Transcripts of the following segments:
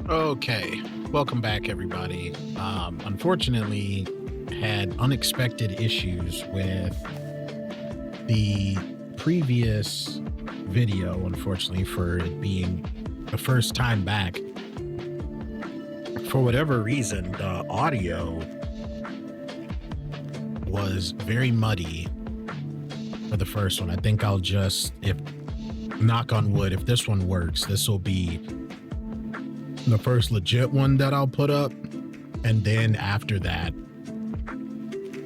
Okay, welcome back, everybody. Unfortunately, had unexpected issues with the previous video, unfortunately, for it being the first time back. For whatever reason, the audio was very muddy for the first one. I think I'll just, if knock on wood, if this one works, this will be the first legit one that I'll put up, and then after that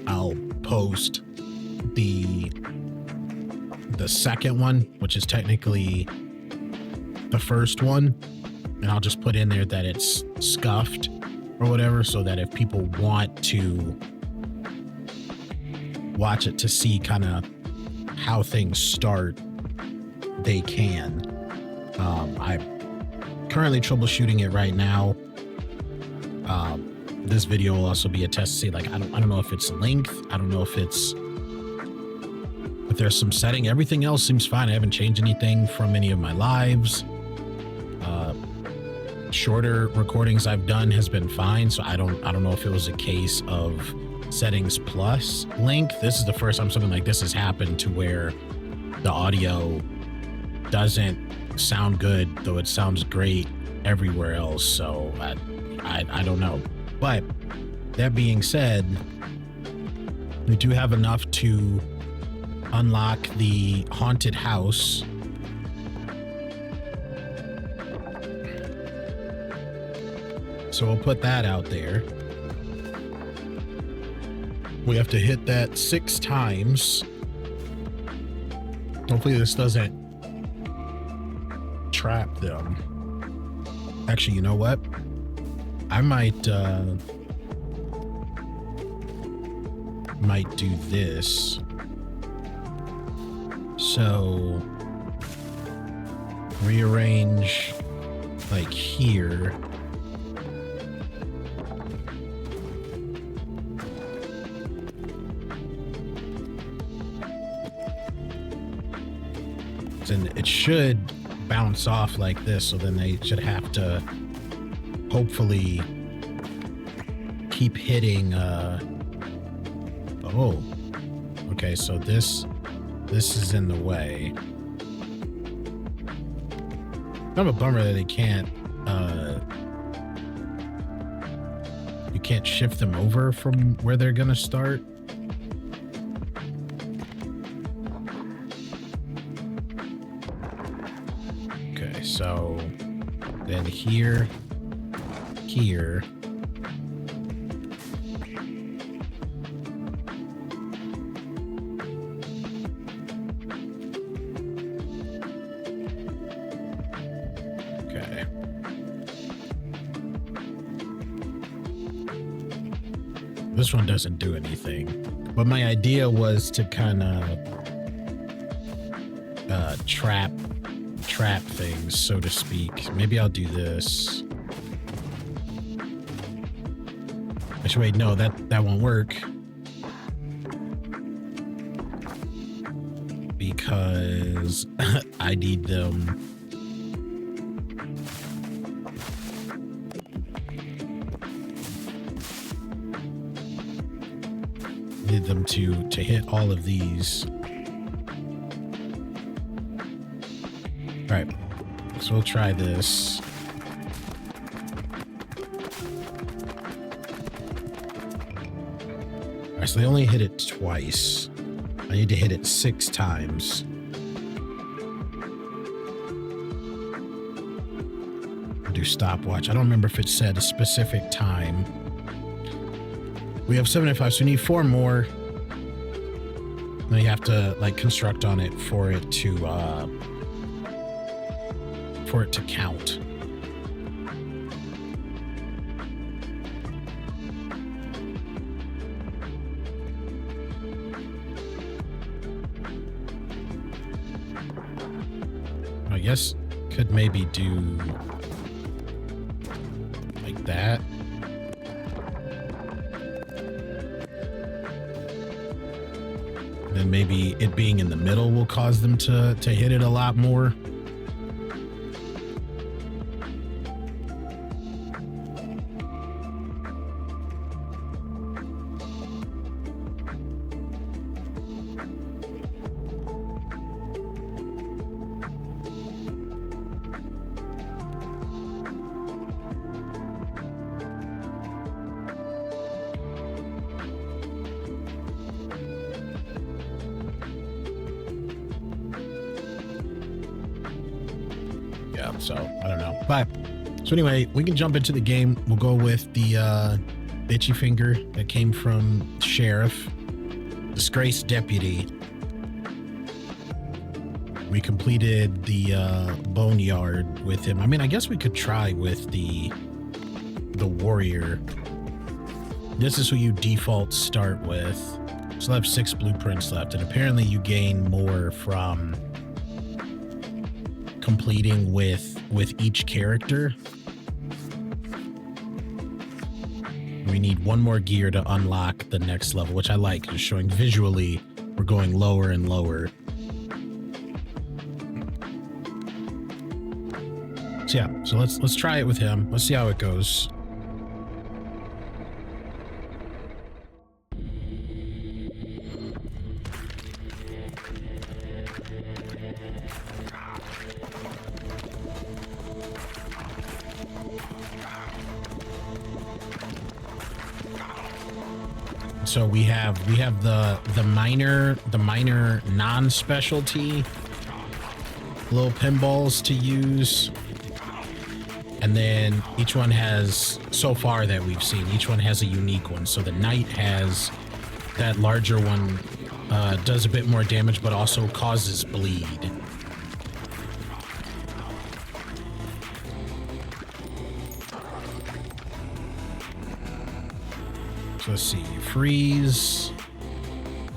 I'll post the second one, which is technically the first one, and I'll just put in there that it's scuffed or whatever, so that if people want to watch it to see kind of how things start, they can. I'm currently troubleshooting it right now. This video will also be a test to see, like, I don't know if it's length, I don't know if there's some setting. Everything else seems fine. I haven't changed anything from any of my lives. Shorter recordings I've done has been fine, so I don't know if it was a case of settings plus length. This is the first time something like this has happened, to where the audio doesn't sound good, though it sounds great everywhere else. So I don't know. But that being said, we do have enough to unlock the haunted house. So we'll put that out there. We have to hit that 6 times. Hopefully this doesn't trap them. Actually, you know what? I might do this. So rearrange like here. And it should bounce off like this, so then they should have to hopefully keep hitting. Oh, okay, so this is in the way. Kind of a bummer that they can't you can't shift them over from where they're gonna start. So then here. Okay. This one doesn't do anything, but my idea was to kind of trap things, so to speak. Maybe I'll do this. Actually, wait, no, that won't work, because I need them to hit all of these. All right, so we'll try this. All right, so they only hit it twice. I need to hit it 6 times. I'll do stopwatch. I don't remember if it said a specific time. We have 75, so we need 4 more. Then you have to like construct on it for it to count. I guess could maybe do like that. Then maybe it being in the middle will cause them to hit it a lot more. So I don't know. But so anyway, we can jump into the game. We'll go with the itchy finger that came from Sheriff, disgraced deputy. We completed the boneyard with him. I mean, I guess we could try with the warrior. This is who you default start with. Still have 6 blueprints left, and apparently you gain more from completing with each character. We need 1 more gear to unlock the next level, which I like, just showing visually we're going lower and lower. So yeah, so let's try it with him. Let's see how it goes. So we have the minor non-specialty little pinballs to use, and then each one has, so far that we've seen, each one has a unique one. So the knight has that larger one, does a bit more damage but also causes bleed. So let's see, freeze,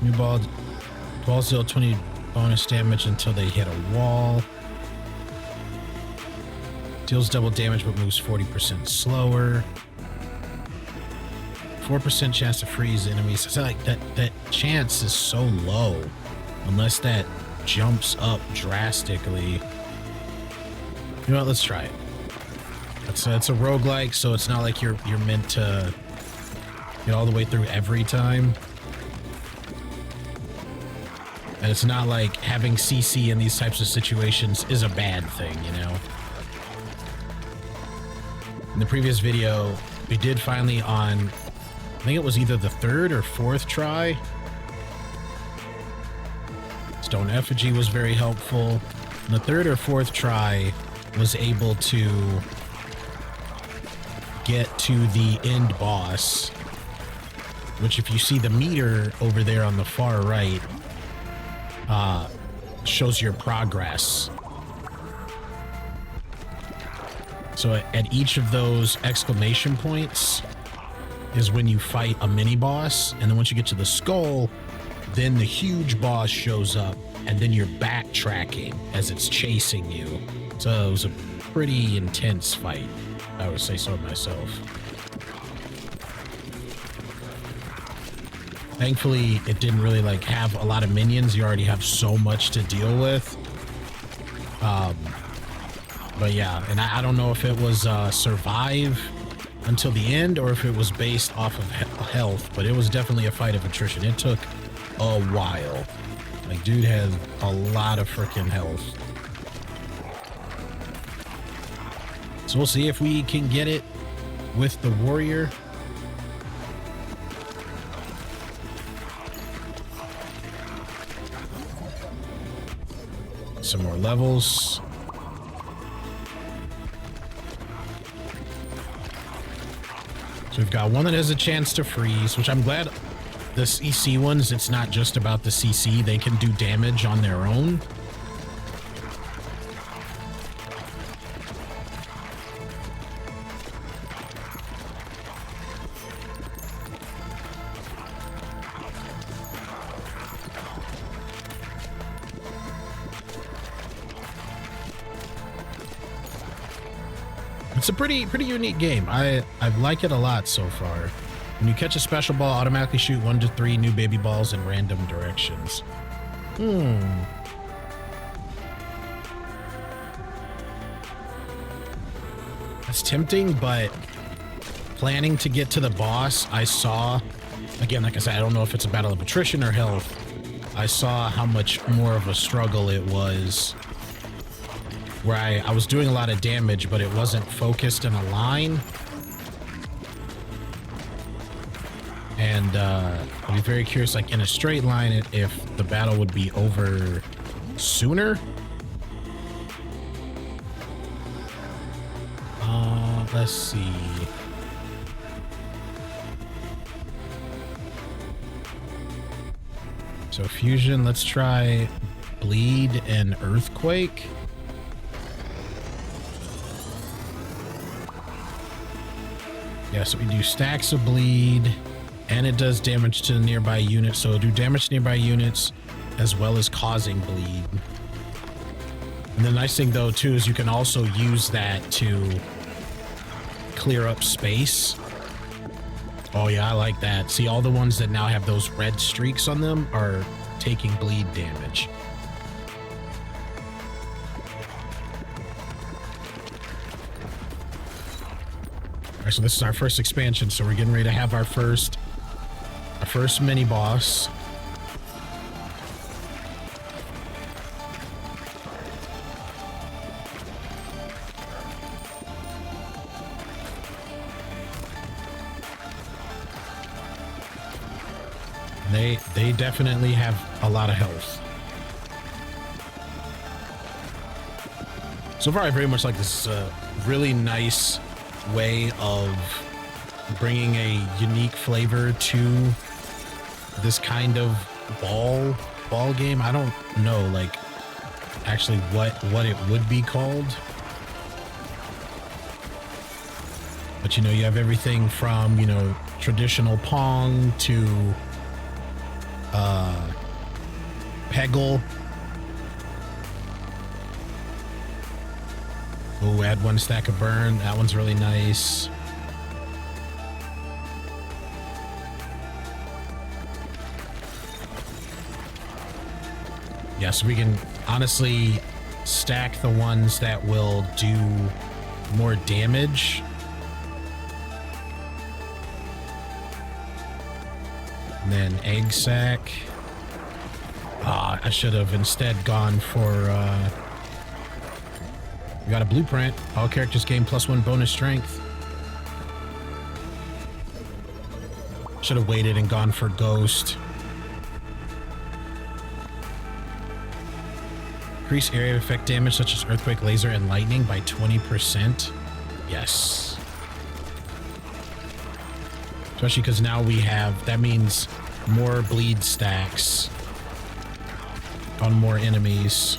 new balls deal 20 bonus damage until they hit a wall. Deals double damage but moves 40% slower. 4% chance to freeze enemies. So like that chance is so low unless that jumps up drastically. You know what, let's try it. It's a roguelike, so it's not like you're meant to get all the way through every time. And it's not like having CC in these types of situations is a bad thing, you know? In the previous video, we did finally on, I think it was either the 3rd or 4th try. Stone Effigy was very helpful. And the 3rd or 4th try was able to get to the end boss, which if you see the meter over there on the far right, shows your progress. So at each of those exclamation points is when you fight a mini boss, and then once you get to the skull, then the huge boss shows up, and then you're backtracking as it's chasing you. So it was a pretty intense fight, I would say so myself. Thankfully, it didn't really like have a lot of minions. You already have so much to deal with. But yeah, and I don't know if it was survive until the end or if it was based off of health, but it was definitely a fight of attrition. It took a while. Like, dude had a lot of freaking health. So we'll see if we can get it with the warrior. Some more levels. So we've got one that has a chance to freeze, which I'm glad the CC ones, it's not just about the CC. They can do damage on their own. It's a pretty unique game. I like it a lot so far. When you catch a special ball, automatically shoot 1 to 3 new baby balls in random directions. That's tempting, but planning to get to the boss, I saw, again, like I said, I don't know if it's a battle of attrition or health. I saw how much more of a struggle it was, where I was doing a lot of damage, but it wasn't focused in a line. And I'd be very curious, like in a straight line, if the battle would be over sooner. let's see. So fusion, let's try bleed and earthquake. Yeah, so we do stacks of bleed, and it does damage to the nearby units. So it'll do damage to nearby units as well as causing bleed. And the nice thing though too is you can also use that to clear up space. Oh yeah, I like that. See, all the ones that now have those red streaks on them are taking bleed damage. All right, so this is our first expansion. So we're getting ready to have our first mini boss. They definitely have a lot of health. So far, I very much like this. Really nice way of bringing a unique flavor to this kind of ball game. I don't know, like, actually what it would be called. But, you know, you have everything from, you know, traditional Pong to Peggle. Oh, add 1 stack of burn. That one's really nice. Yeah, so we can honestly stack the ones that will do more damage. And then egg sack. Ah, I should have instead gone for, we got a blueprint. All characters gain +1 bonus strength. Should have waited and gone for ghost. Increase area of effect damage such as earthquake, laser, and lightning by 20%. Yes. Especially because now we have, that means more bleed stacks on more enemies.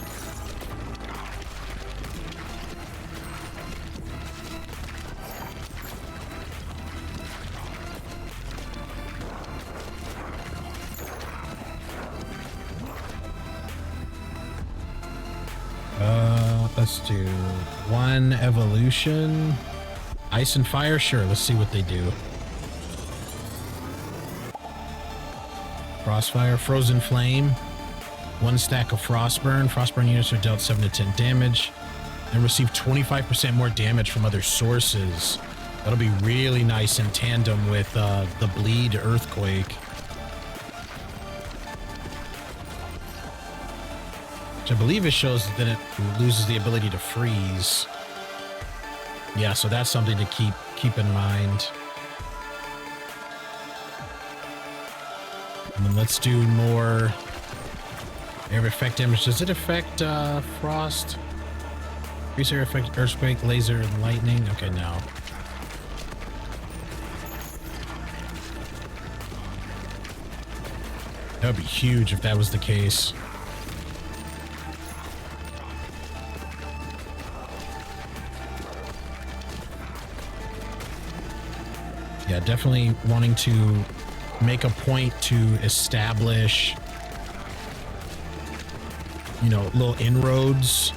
Let's do 1 evolution. Ice and fire, sure, let's see what they do. Crossfire, frozen flame, 1 stack of frostburn. Frostburn units are dealt 7 to 10 damage and receive 25% more damage from other sources. That'll be really nice in tandem with the bleed earthquake. Which I believe it shows that it loses the ability to freeze. Yeah, so that's something to keep in mind. And then let's do more area of effect damage. Does it affect frost? Increase area effect, earthquake, laser, and lightning. Okay, no. That would be huge if that was the case. Yeah, definitely wanting to make a point to establish, you know, little inroads.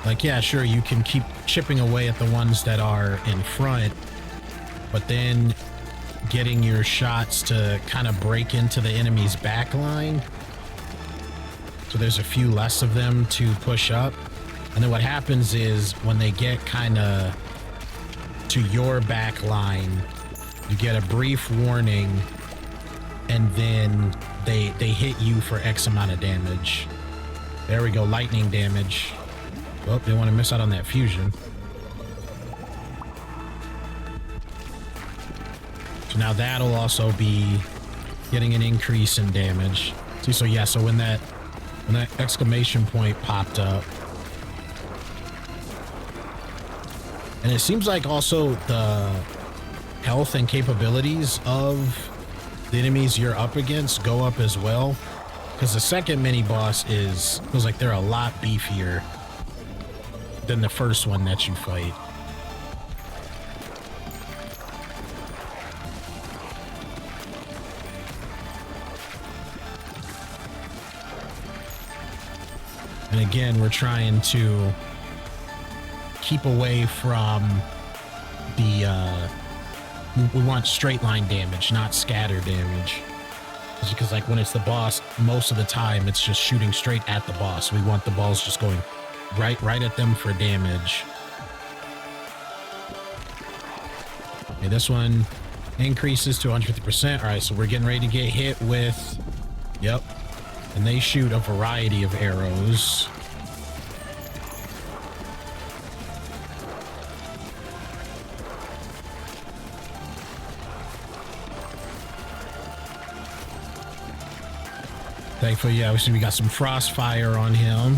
Like, yeah, sure, you can keep chipping away at the ones that are in front, but then getting your shots to kind of break into the enemy's back line. So there's a few less of them to push up. And then what happens is when they get kind of to your back line, you get a brief warning, and then they hit you for X amount of damage. There we go, lightning damage. Oh, they want to miss out on that fusion. So now that'll also be getting an increase in damage. See, so yeah, so when that exclamation point popped up, And it seems like also the health and capabilities of the enemies you're up against go up as well. Because the second mini boss feels like they're a lot beefier than the first one that you fight. And again, we're trying to keep away from the, we want straight line damage, not scatter damage. Because like when it's the boss, most of the time it's just shooting straight at the boss. We want the balls just going right at them for damage. Okay, this one increases to 150%. All right, so we're getting ready to get hit with, yep. And they shoot a variety of arrows. Thankfully, yeah, we got some frost fire on him.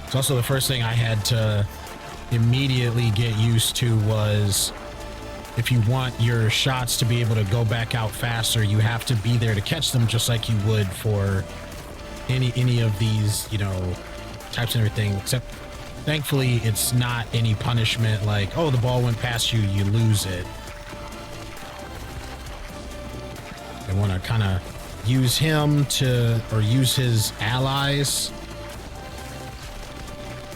It's also the first thing I had to immediately get used to was if you want your shots to be able to go back out faster, you have to be there to catch them just like you would for any of these, you know, types and everything. Except, thankfully, it's not any punishment like, oh, the ball went past you, you lose it. I want to kind of use him to, or use his allies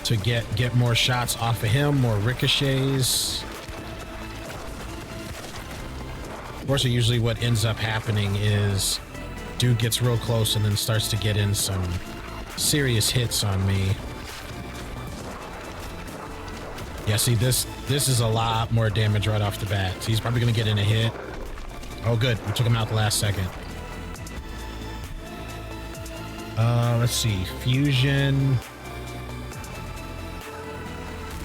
to get more shots off of him, more ricochets. Of course, usually what ends up happening is dude gets real close and then starts to get in some serious hits on me. Yeah, see, this is a lot more damage right off the bat. So he's probably going to get in a hit. Oh, good. We took him out the last second. Let's see. Fusion.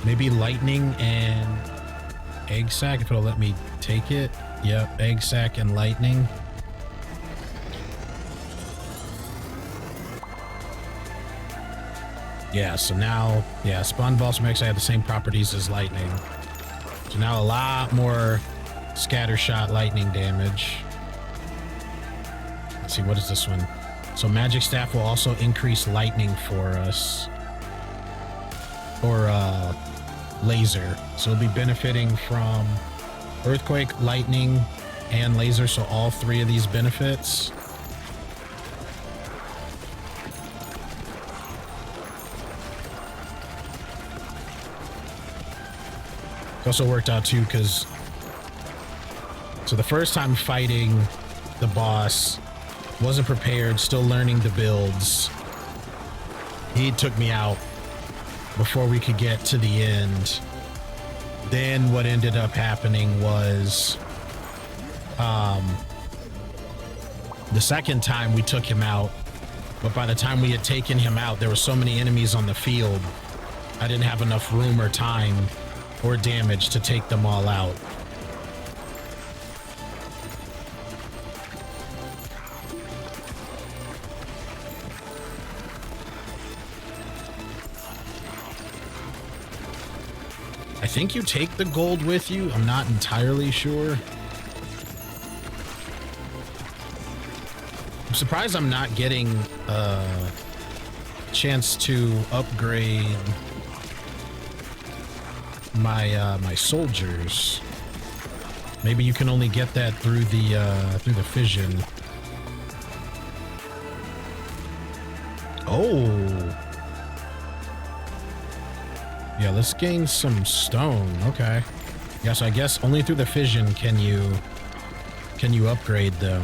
Maybe lightning and egg sac, if it'll let me take it. Yep, egg sac and lightning. Yeah, so now, yeah, spawn balsam actually have the same properties as lightning. So now a lot more scatter shot lightning damage. Let's see, what is this one? So magic staff will also increase lightning for us. Or laser. So we'll be benefiting from earthquake, lightning, and laser. So all three of these benefits. It also worked out too because so the first time fighting the boss, wasn't prepared, still learning the builds. He took me out before we could get to the end. Then what ended up happening was the second time we took him out, but by the time we had taken him out, there were so many enemies on the field, I didn't have enough room or time or damage to take them all out. I think you take the gold with you. I'm not entirely sure. I'm surprised I'm not getting a chance to upgrade my my soldiers. Maybe you can only get that through the fission. Oh. Yeah, let's gain some stone. Okay. Yeah, so I guess only through the fission can you upgrade them.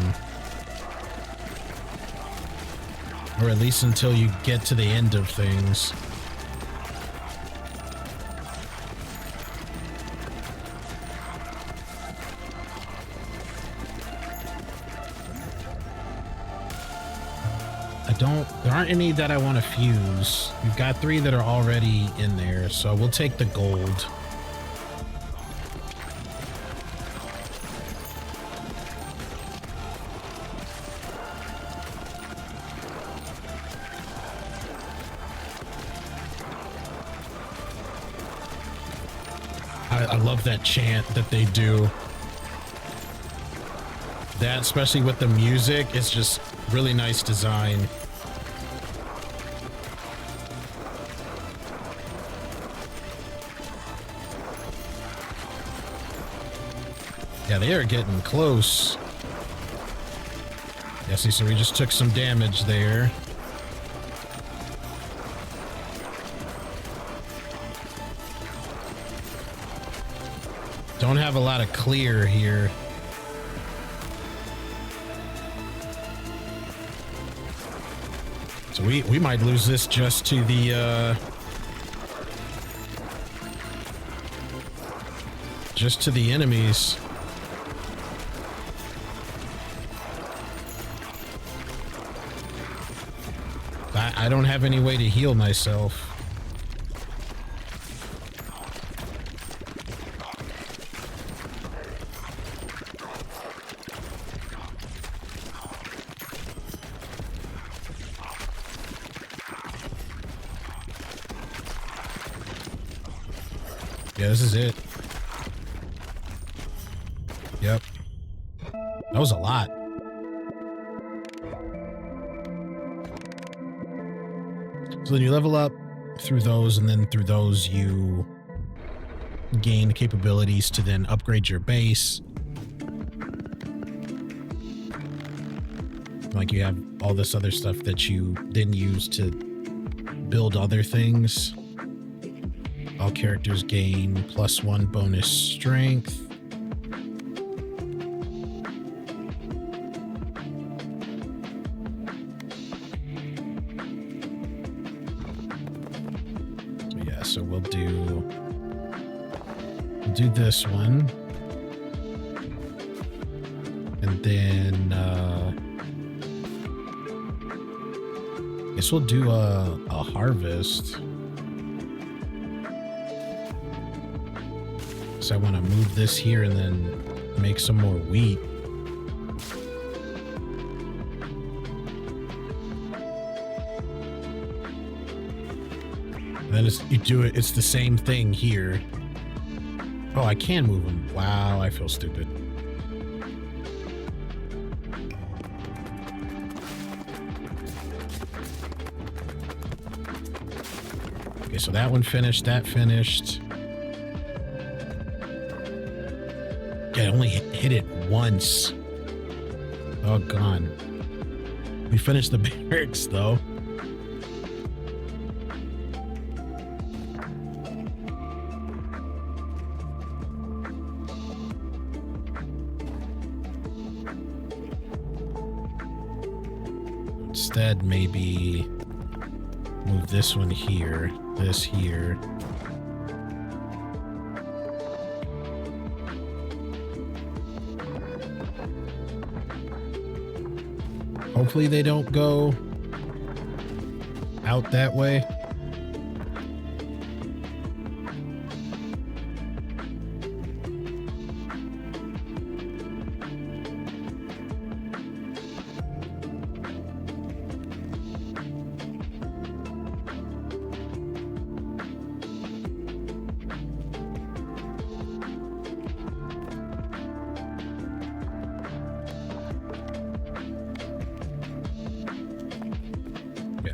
Or at least until you get to the end of things. There aren't any that I want to fuse. We've got 3 that are already in there, so we'll take the gold. I love that chant that they do. That, especially with the music, it's just really nice design. Yeah, they are getting close. Yeah, see, so we just took some damage there. Don't have a lot of clear here. So we might lose this just to the enemies. I don't have any way to heal myself. Yeah, this is it. Yep. That was a lot. So then you level up through those, and then through those you gain capabilities to then upgrade your base. Like you have all this other stuff that you then use to build other things. All characters gain +1 bonus strength. So we'll do this one, and then I guess we'll do a harvest. So I want to move this here and then make some more wheat. And then you do it, it's the same thing here. Oh, I can move them. Wow, I feel stupid. Okay, so that one finished, that finished. Yeah, I only hit it once. Oh, gone. We finished the barracks, though. Instead, maybe move this one here, this here. Hopefully they don't go out that way.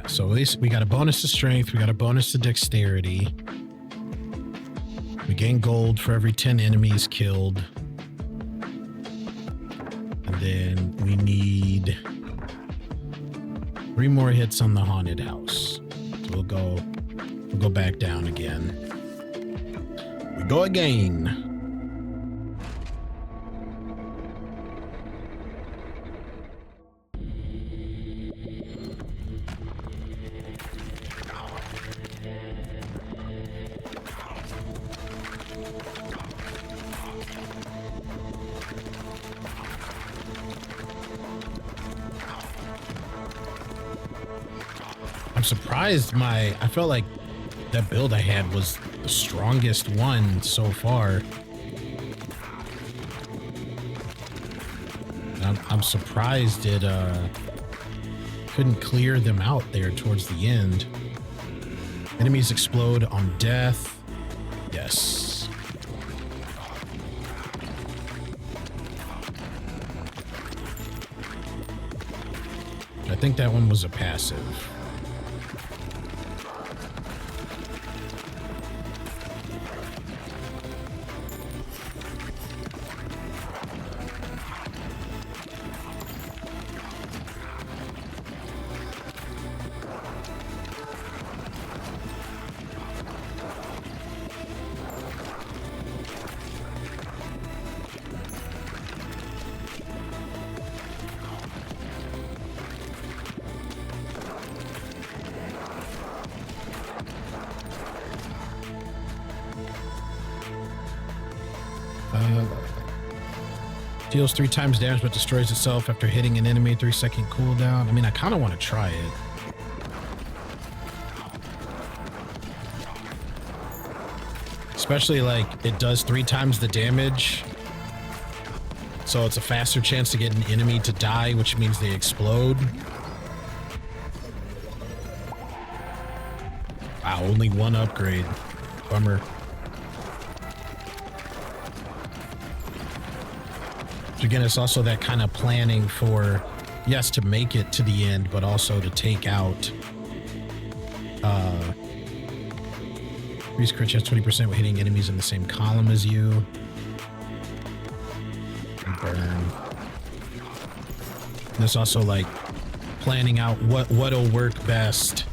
So at least we got a bonus to strength, we got a bonus to dexterity. We gain gold for every 10 enemies killed. And then we need 3 more hits on the haunted house. So we'll go back down again. We go again. Surprised I felt like that build I had was the strongest one so far. I'm surprised it couldn't clear them out there towards the end. Enemies explode on death. Yes. I think that one was a passive. Deals 3 times damage but destroys itself after hitting an enemy. 3-second cooldown. I mean, I kind of want to try it. Especially like it does 3 times the damage. So it's a faster chance to get an enemy to die, which means they explode. Wow, only 1 upgrade. Bummer. Again, it's also that kind of planning for, yes, to make it to the end, but also to take out increase crit chance 20% when hitting enemies in the same column as you. And burn. There's also like planning out what'll work best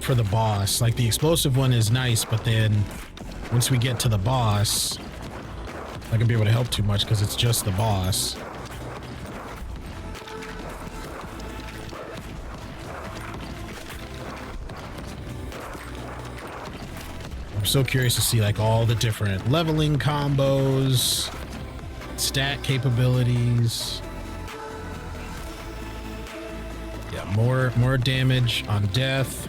for the boss. Like the explosive one is nice, but then once we get to the boss, not gonna be able to help too much because it's just the boss. I'm so curious to see like all the different leveling combos, stat capabilities. Yeah, more damage on death.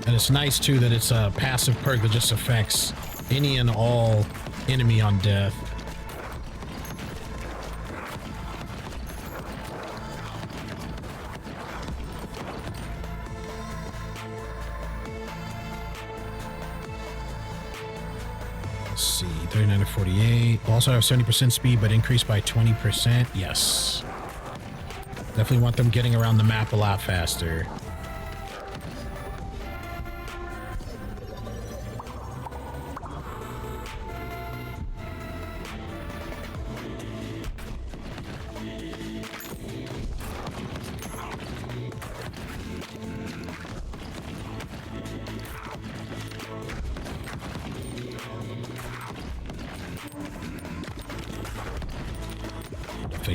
And it's nice too that it's a passive perk that just affects any and all enemy on death. Let's see, 39 to 48. Also have 70% speed, but increased by 20%. Yes. Definitely want them getting around the map a lot faster.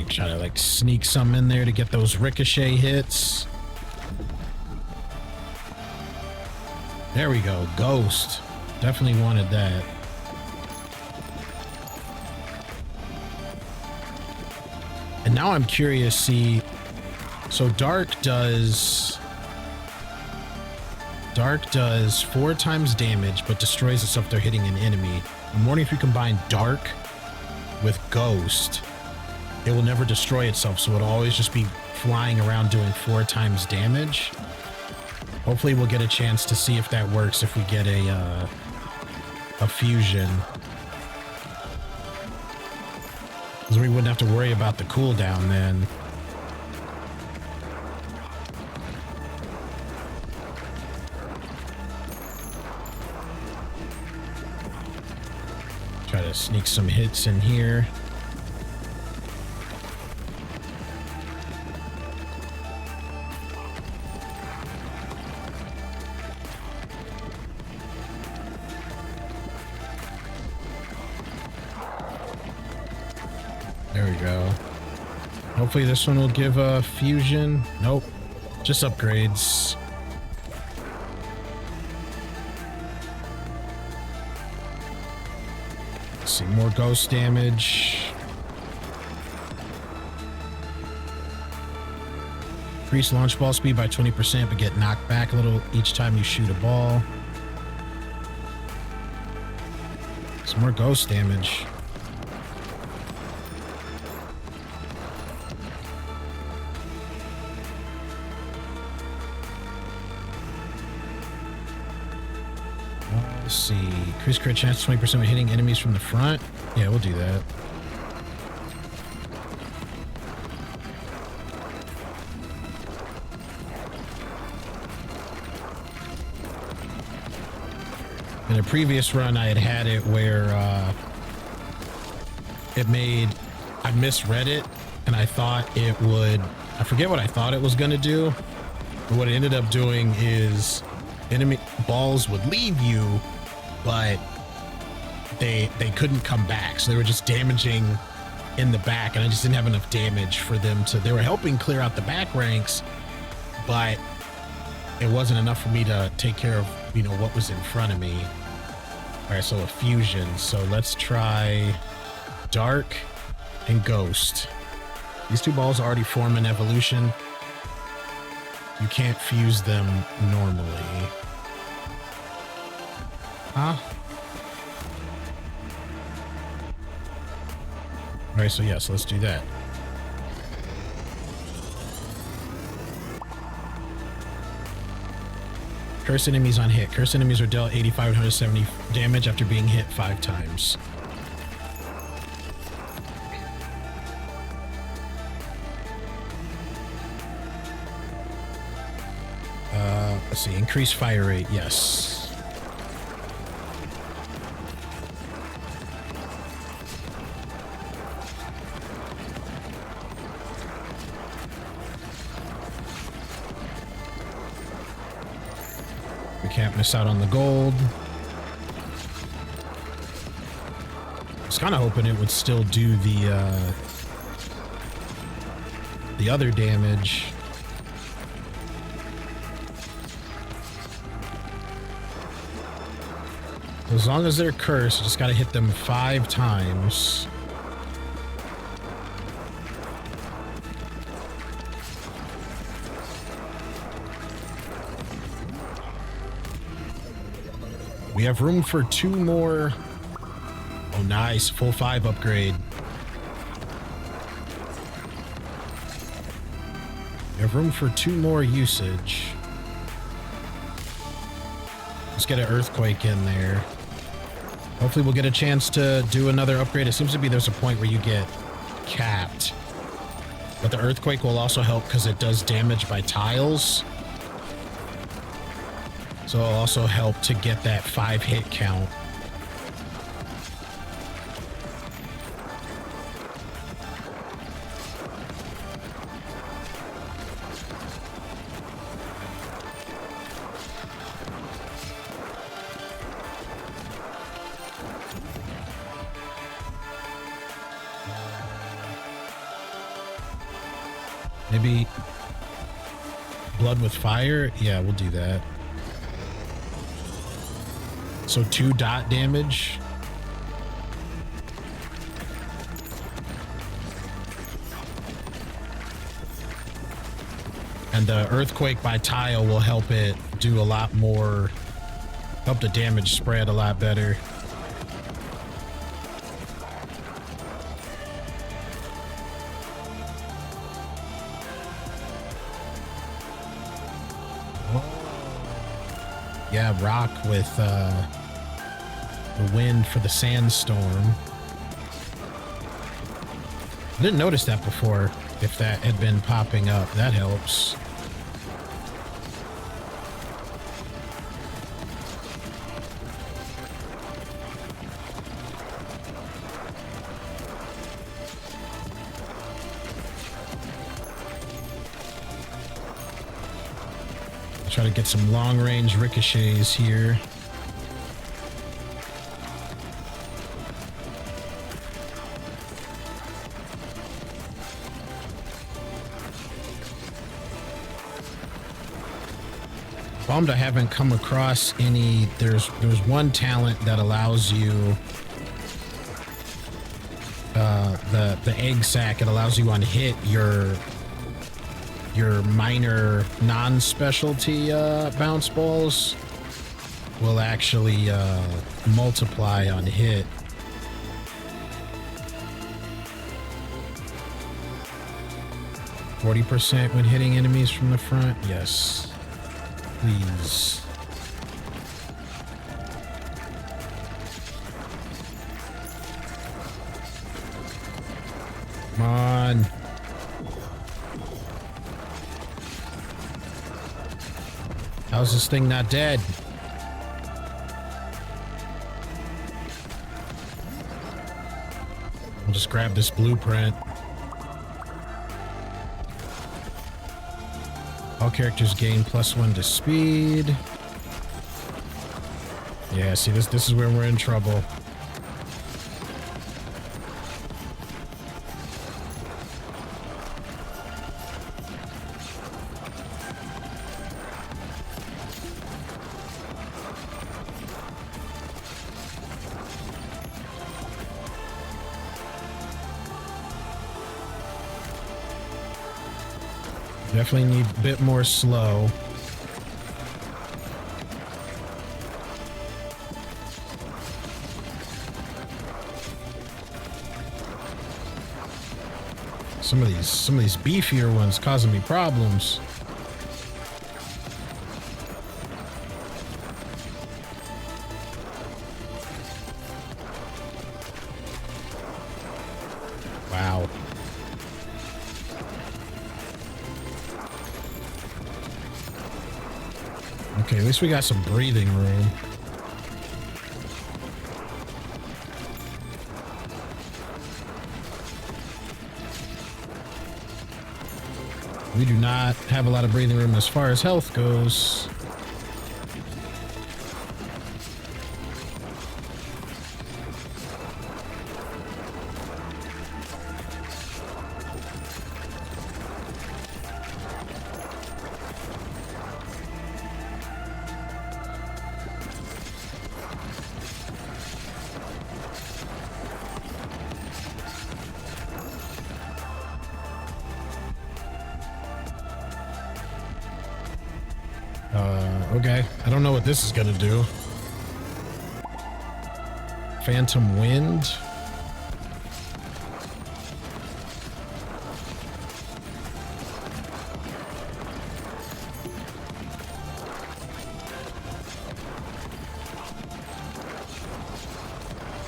Try to like sneak some in there to get those ricochet hits. There we go. Ghost. Definitely wanted that. And now I'm curious, see, so Dark does 4 times damage but destroys itself if they're hitting an enemy. I'm wondering if you combine Dark with Ghost, it will never destroy itself, so it'll always just be flying around doing 4 times damage. Hopefully we'll get a chance to see if that works if we get a fusion. Because we wouldn't have to worry about the cooldown then. Try to sneak some hits in here. There we go. Hopefully this one will give a fusion. Nope. Just upgrades. Let's see, more ghost damage. Increase launch ball speed by 20%, but get knocked back a little each time you shoot a ball. Some more ghost damage. Let's see. Increase crit chance 20% when hitting enemies from the front. Yeah, we'll do that. In a previous run, I had it where I misread it, and I thought it would, I forget what I thought it was going to do, but what it ended up doing is enemy balls would leave you, but they couldn't come back, so they were just damaging in the back, and I just didn't have enough damage for them to, they were helping clear out the back ranks, but it wasn't enough for me to take care of, you know, what was in front of me. All right, so a fusion. So let's try Dark and Ghost. These two balls already form an evolution. You can't fuse them normally. Huh? All right, so yes, let's do that. Cursed enemies on hit. Cursed enemies are dealt 8,570 damage after being hit 5 times. Let's see. Increase fire rate. Yes. We can't miss out on the gold. I was kind of hoping it would still do the other damage. As long as they're cursed, you just gotta hit them 5 times. We have room for 2 more. Oh, nice. Full 5 upgrade. We have room for 2 more usage. Let's get an earthquake in there. Hopefully we'll get a chance to do another upgrade. It seems to be there's a point where you get capped. But the earthquake will also help because it does damage by tiles. So it'll also help to get that 5 hit count. Maybe blood with fire? Yeah, we'll do that. So 2 dot damage. And the earthquake by tile will help it do a lot more, help the damage spread a lot better. Yeah, rock with the wind for the sandstorm. I didn't notice that before, if that had been popping up. That helps. Try to get some long-range ricochets here. Bummed I haven't come across any. There's one talent that allows you the egg sac. It allows you on hit your minor non-specialty bounce balls will actually multiply on hit. %, when hitting enemies from the front. Yes. Please. on. How's this thing not dead? I'll just grab this blueprint. All characters gain +1 to speed. Yeah, see, this is where we're in trouble. Definitely need a bit more slow. Some of these beefier ones causing me problems. Wow. Okay, at least we got some breathing room. We do not have a lot of breathing room as far as health goes. Okay. I don't know what this is gonna do. Phantom Wind.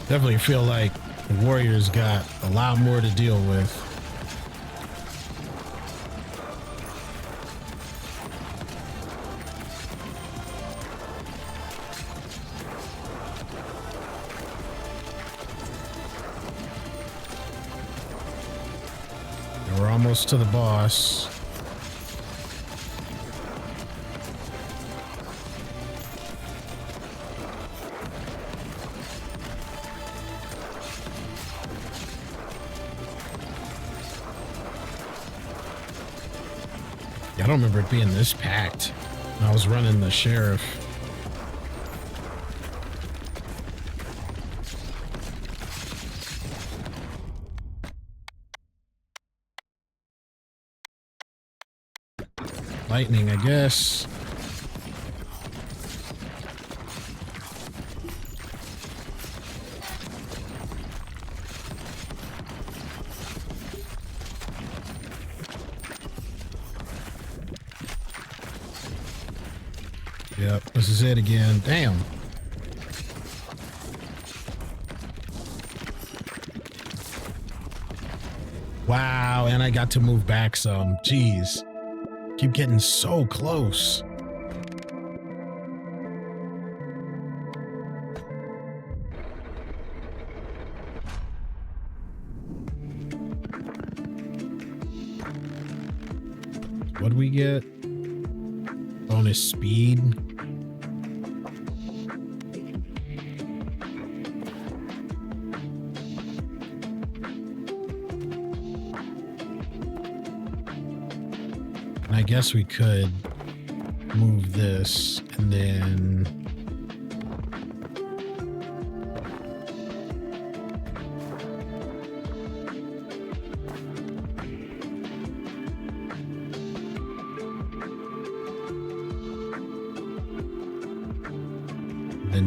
Definitely feel like the Warriors got a lot more to deal with. We're almost to the boss. I don't remember it being this packed when I was running the sheriff. Lightning, I guess. Yep, this is it again. Damn. Wow, and I got to move back some. Jeez. Keep getting so close. What do we get? Bonus speed. I guess we could move this and then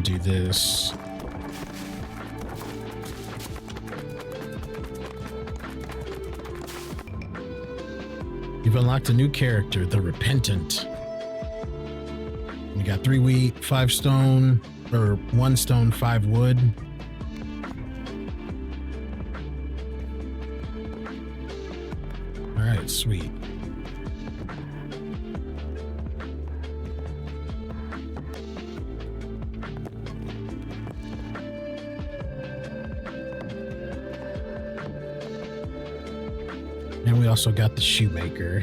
do this. You've unlocked a new character, the Repentant. You got 3 wheat, 5 stone, or 1 stone, 5 wood. right, sweet. And we also got the shoemaker.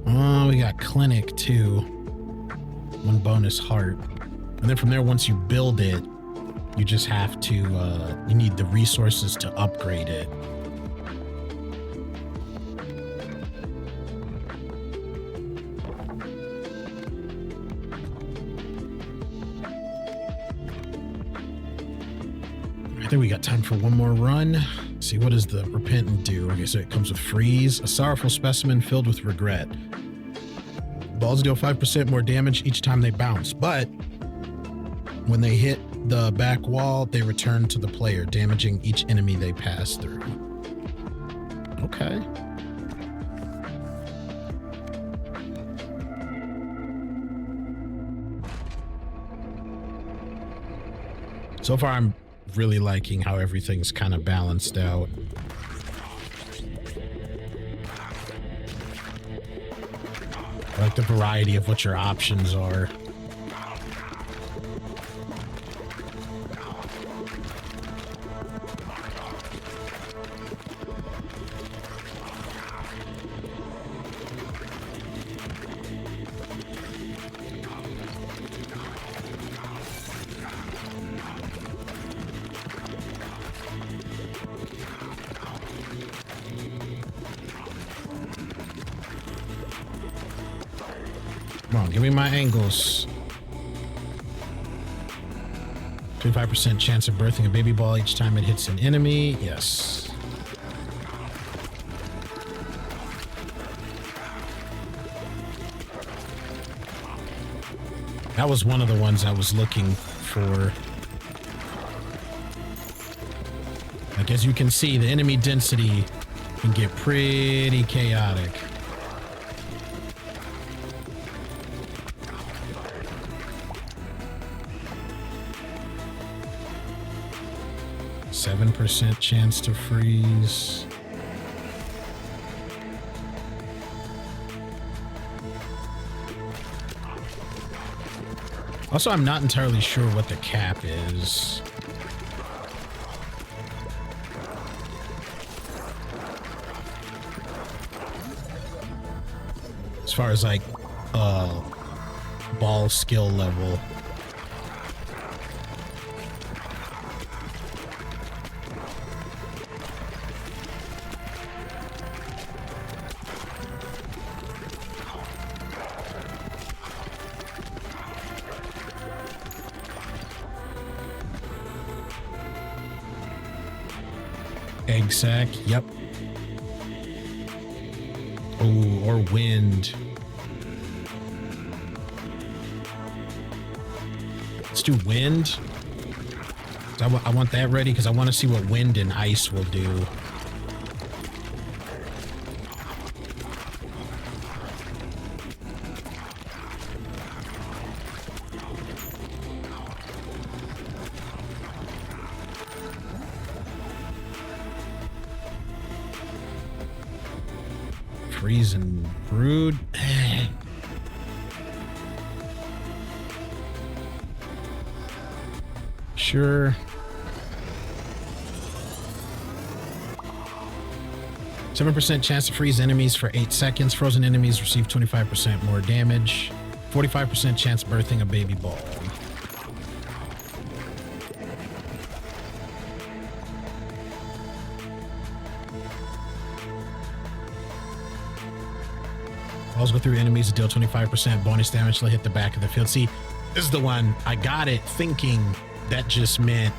Oh, we got clinic too. 1 bonus heart. And then from there, once you build it, you just have to, you need the resources to upgrade it. I think we got time for one more run. Let's see, what does the repentant do? Okay, so it comes with freeze, a sorrowful specimen filled with regret. Balls deal 5% more damage each time they bounce, but when they hit the back wall, they return to the player, damaging each enemy they pass through. Okay. So far, I'm really liking how everything's kind of balanced out. I like the variety of what your options are. Come on, give me my angles. 25% chance of birthing a baby ball each time it hits an enemy. Yes. That was one of the ones I was looking for. Like, as you can see, the enemy density can get pretty chaotic. 7% chance to freeze. Also, I'm not entirely sure what the cap is. As far as like ball skill level. Egg sack, yep. Oh, or wind. Let's do wind. I want that ready because I want to see what wind and ice will do. Freeze and brood. Sure. 7% chance to freeze enemies for 8 seconds. Frozen enemies receive 25% more damage. 45% chance birthing a baby ball. Balls go through enemies to deal 25% bonus damage till they hit the back of the field. See, this is the one I got it thinking that just meant,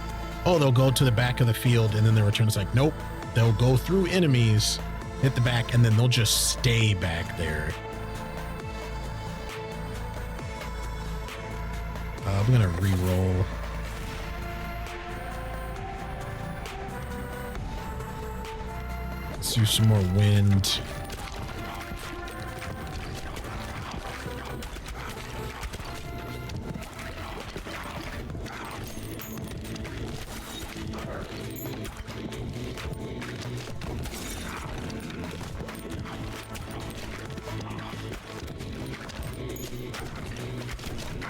oh, they'll go to the back of the field and then their return is like, nope, they'll go through enemies, hit the back, and then they'll just stay back there. I'm gonna re-roll. Let's do some more wind.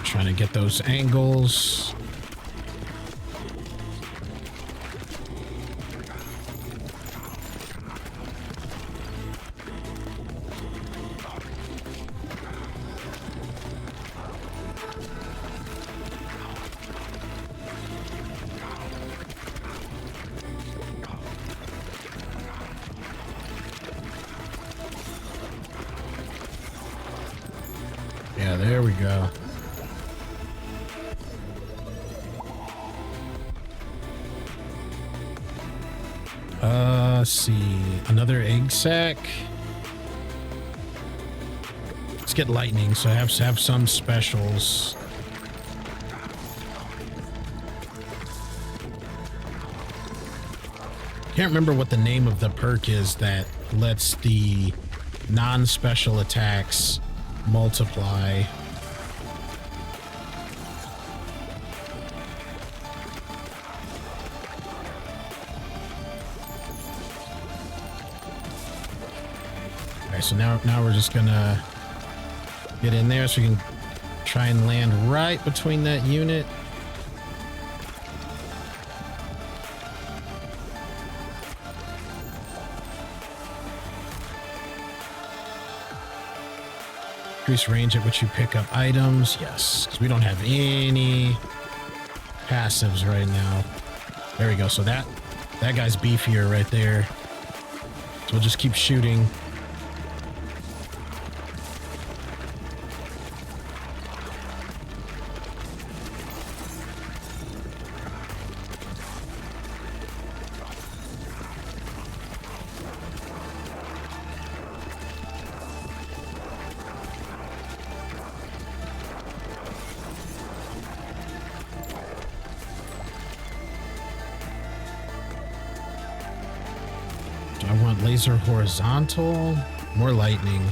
Trying to get those angles. Yeah, there we go. Let's see. Another egg sack. Let's get lightning, so I have to have some specials. Can't remember what the name of the perk is that lets the non-special attacks multiply. Alright, so now we're just gonna get in there so we can try and land right between that unit. Increase range at which you pick up items. Yes, because we don't have any passives right now. There we go. So that guy's beefier right there. So we'll just keep shooting. Do I want laser horizontal? More lightning.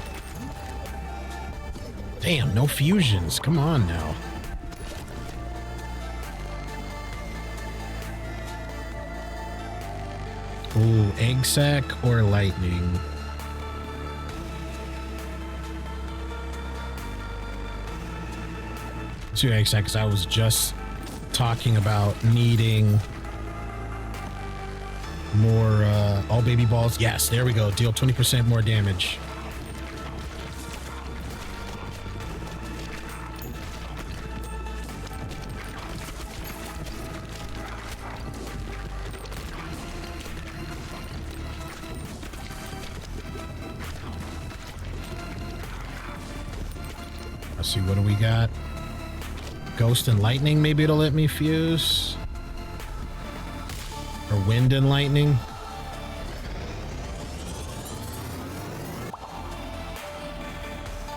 Damn, no fusions. Come on now. Ooh, egg sack or lightning? Let's do egg sack, because I was just talking about needing more all baby balls. Yes, there we go. Deal 20% more damage. Let's see, what do we got? Ghost and lightning, maybe it'll let me fuse. Or wind and lightning.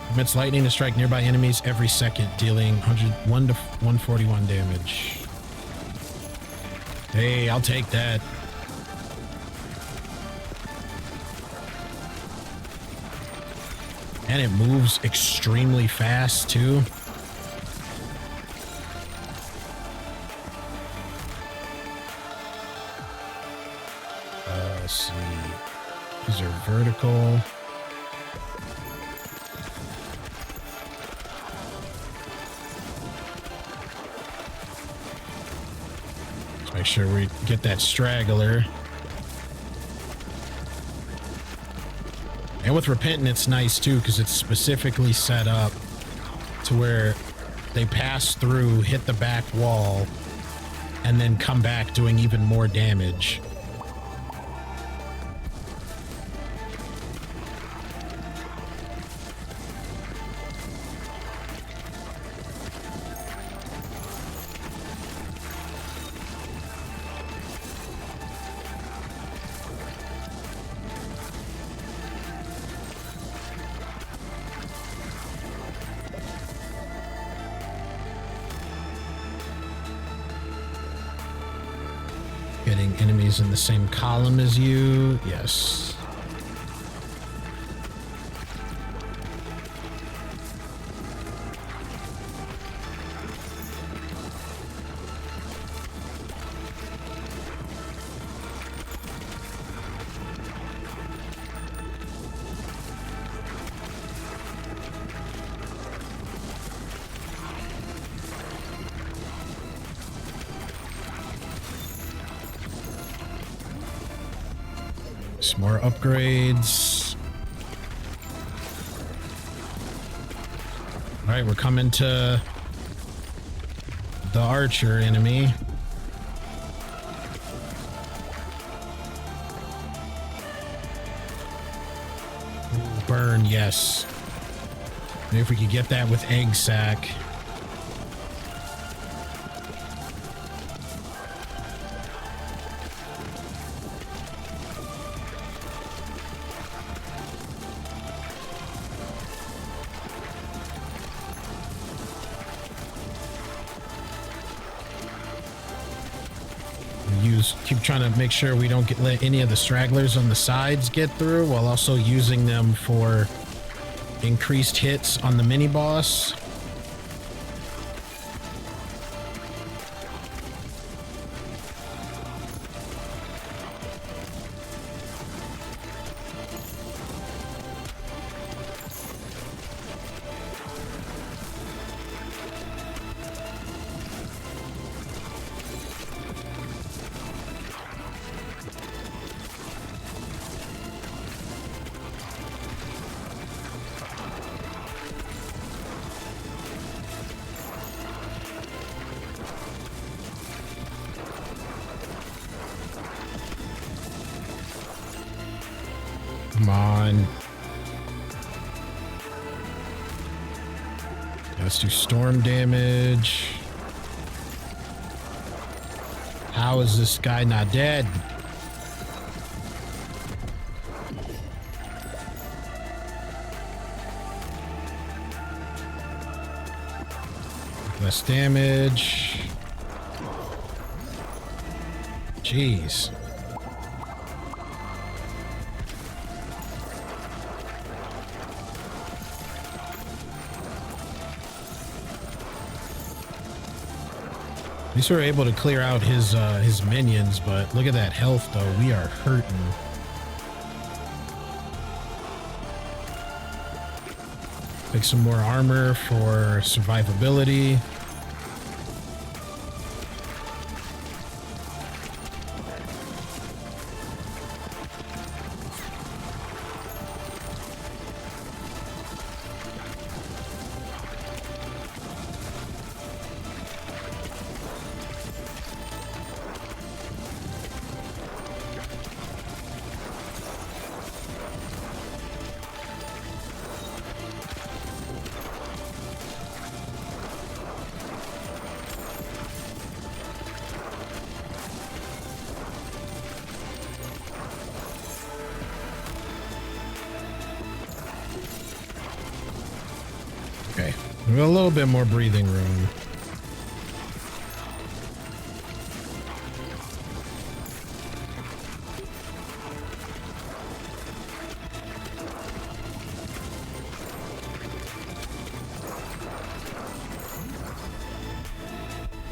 Permits lightning to strike nearby enemies every second, dealing 101 to 141 damage. Hey, I'll take that. And it moves extremely fast too. Let's see. These are vertical. Let's make sure we get that straggler. And with Repentant, it's nice too, because it's specifically set up to where they pass through, hit the back wall, and then come back doing even more damage. Getting enemies in the same column as you. Yes. Some more upgrades. All right, we're coming to the archer enemy. Burn, yes. Maybe if we could get that with egg sack. Keep trying to make sure we don't let any of the stragglers on the sides get through, while also using them for increased hits on the mini boss. Come on. Let's do storm damage. How is this guy not dead? Less damage. Jeez. At least we were able to clear out his minions, but look at that health though. We are hurting. Pick some more armor for survivability. Okay, we got a little bit more breathing room.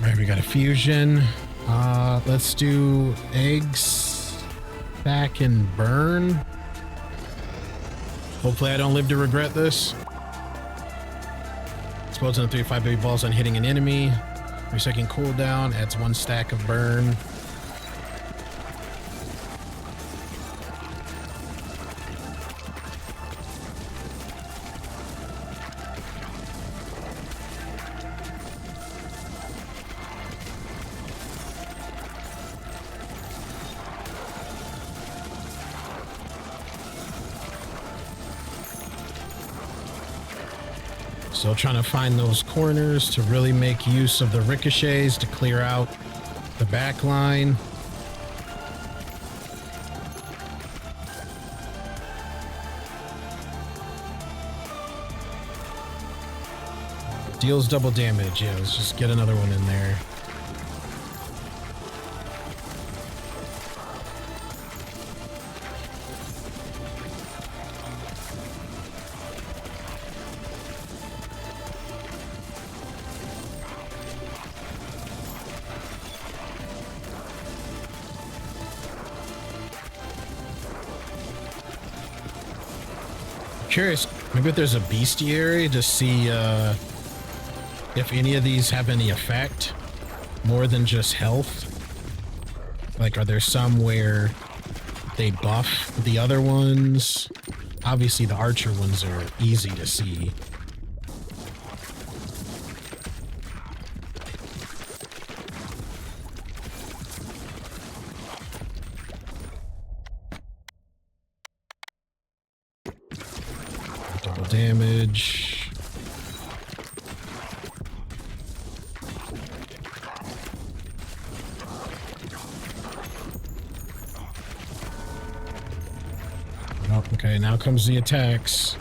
All right, we got a fusion. Let's do eggs back and burn. Hopefully I don't live to regret this. Explodes on 3-5 baby balls on hitting an enemy. 3-second cooldown, adds 1 stack of burn. Still trying to find those corners to really make use of the ricochets to clear out the back line. Deals double damage. Yeah, let's just get another one in there. Curious, maybe if there's a bestiary to see if any of these have any effect more than just health. Like, are there some where they buff the other ones. Obviously, the archer ones are easy to see. Double damage. Oh, okay, now comes the attacks.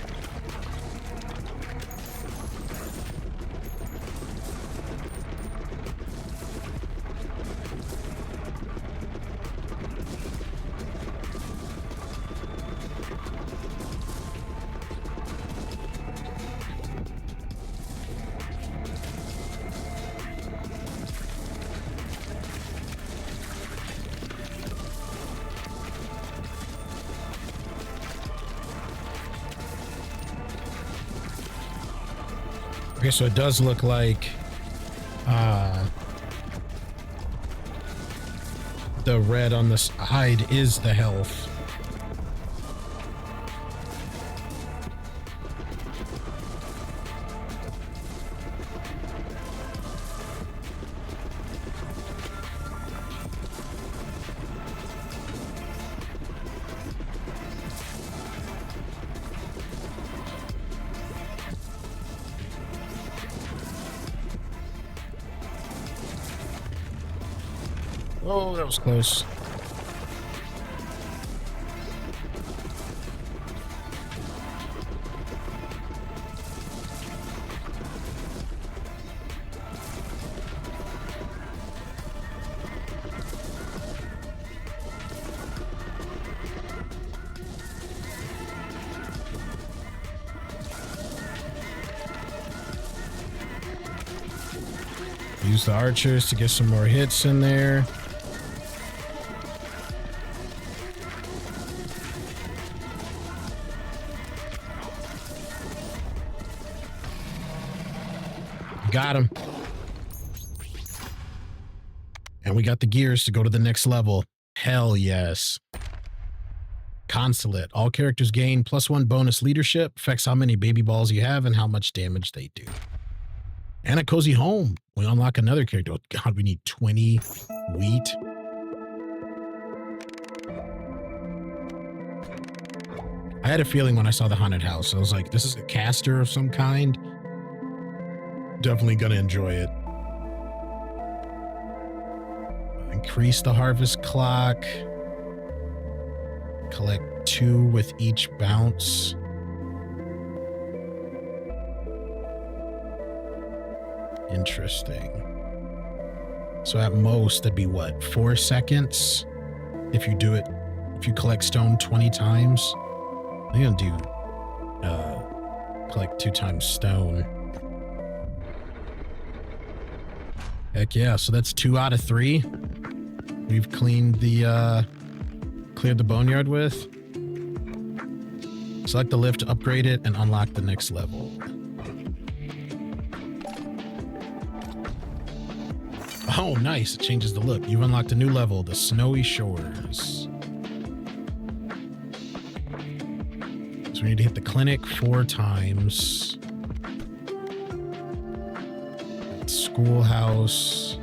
Okay, so it does look like the red on the side is the health. Oh, that was close. Use the archers to get some more hits in there. Got him. And we got the gears to go to the next level. Hell yes. Consulate. All characters gain +1 bonus leadership. Affects how many baby balls you have and how much damage they do. And a cozy home. We unlock another character. Oh God, we need 20 wheat. I had a feeling when I saw the haunted house. I was like, this is a caster of some kind. Definitely gonna enjoy it. Increase the harvest clock. Collect 2 with each bounce. Interesting. So at most, that'd be what, 4 seconds? If you do it, if you collect stone 20 times. I'm gonna do collect 2 times stone. Heck yeah, so that's 2 out of 3. We've cleaned the cleared the boneyard with. Select the lift to upgrade it and unlock the next level. Oh, nice. It changes the look. You've unlocked a new level, the Snowy Shores. So we need to hit the clinic 4 times. Schoolhouse.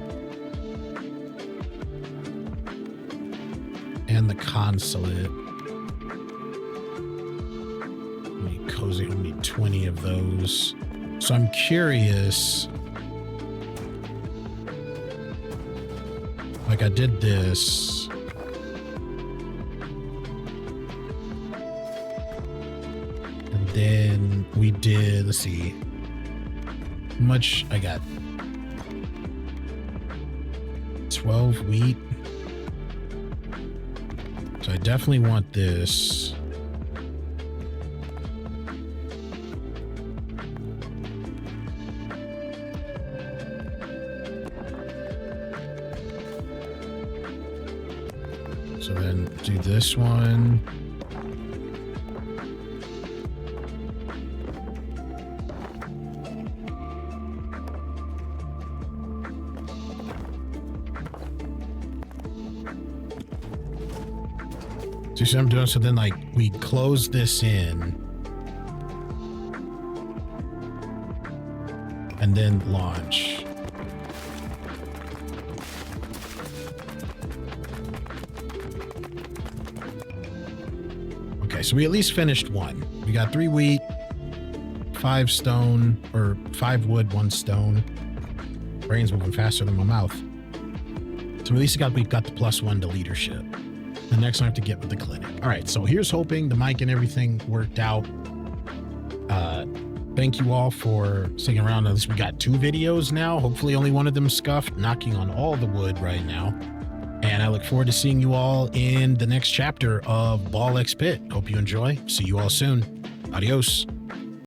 And the consulate. We need cozy. We need 20 of those. So I'm curious. Like I did this. And then we did, let's see. How much I got? 12 wheat. So I definitely want this. So then do this one. you see what I'm doing? So then like we close this in and then launch. Okay, so we at least finished one. We got 3 wheat, 5 stone, or 5 wood, 1 stone. Brain's moving faster than my mouth. So at least we've got the +1 to leadership. The next one I have to get with the clinic. All right, so here's hoping the mic and everything worked out. Thank you all for sticking around. At least we got 2 videos now. Hopefully only one of them scuffed, knocking on all the wood right now. And I look forward to seeing you all in the next chapter of BallxPit. Hope you enjoy. See you all soon. Adios.